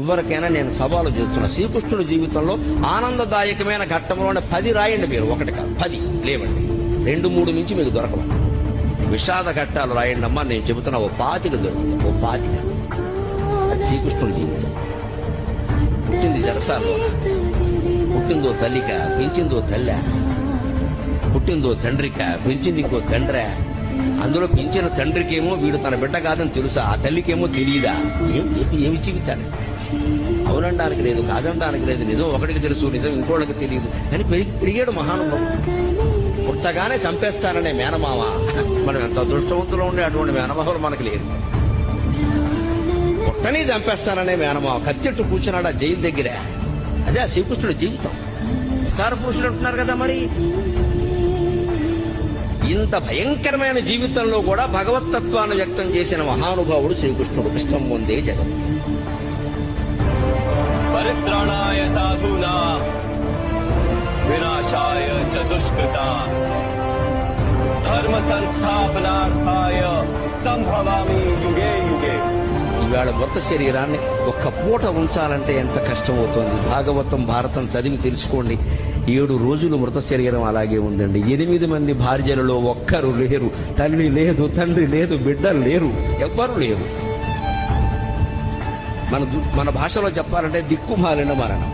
ఎవరికైనా నేను సవాలు చేస్తున్నా, శ్రీకృష్ణుడి జీవితంలో ఆనందదాయకమైన ఘట్టంలోనే 10 రాయండి మీరు, ఒకటి కాదు 10 లేవండి, 2-3 మించి మీకు దొరకవు. విషాద ఘట్టాలు రాయండి అమ్మా, నేను చెబుతున్నా ఓ 25 దొరుకుతాయి, ఓ 25. అది శ్రీకృష్ణుడి జీవితం. పుట్టింది జలసాల్లో, పుట్టిందో తల్లిక, పెంచిందో తల్లి, పుట్టిందో తండ్రిక, పెంచింది ఇంకో తండ్రి. అందులో పెంచిన తండ్రికేమో వీడు తన బిడ్డ కాదని తెలుసా, ఆ తల్లికేమో తెలియదా? ఏమి జీవితాన్ని అవునడానికి లేదు, కాదనడానికి లేదు, నిజం ఒకటికి తెలుసు, నిజం ఇంకోళ్ళకి తెలియదు అని పెరిగాడు మహానుభావుడు. పుట్టగానే చంపేస్తాననే మేనమామ. మనం ఎంత అదృష్టవంతులు ఉండే అటువంటి మేనమామలు మనకు లేదు. పుట్టని చంపేస్తాననే మేనమామ కత్తెట్టు కూర్చున్నాడు ఆ జైలు దగ్గర. అదే ఆ శ్రీకృష్ణుడి జీవితం. ఉత్తార పురుషులు అంటున్నారు కదా, మరి ఇంత భయంకరమైన జీవితంలో కూడా భగవత్తత్వాన్ని వ్యక్తం చేసిన మహానుభావుడు శ్రీకృష్ణుడు. కృష్ణం పొందే జగం. పరిత్రాణాయ సాధూనా వినాశాయ చ దుష్కృతా ధర్మ సంస్థాపనార్థాయ సంభవామి యుగే యుగే. ఇవాళ మృత శరీరాన్ని ఒక్క పూట ఉంచాలంటే ఎంత కష్టమవుతోంది. భాగవతం భారతం చదివి తెలుసుకోండి. 7 రోజులు మృత శరీరం అలాగే ఉందండి. 8 మంది భార్యలలో ఒక్కరు లేరు, తల్లి లేదు, తండ్రి లేదు, బిడ్డలు లేరు, ఎవ్వరు లేరు. మన భాషలో చెప్పాలంటే దిక్కుమాలిన మరణం.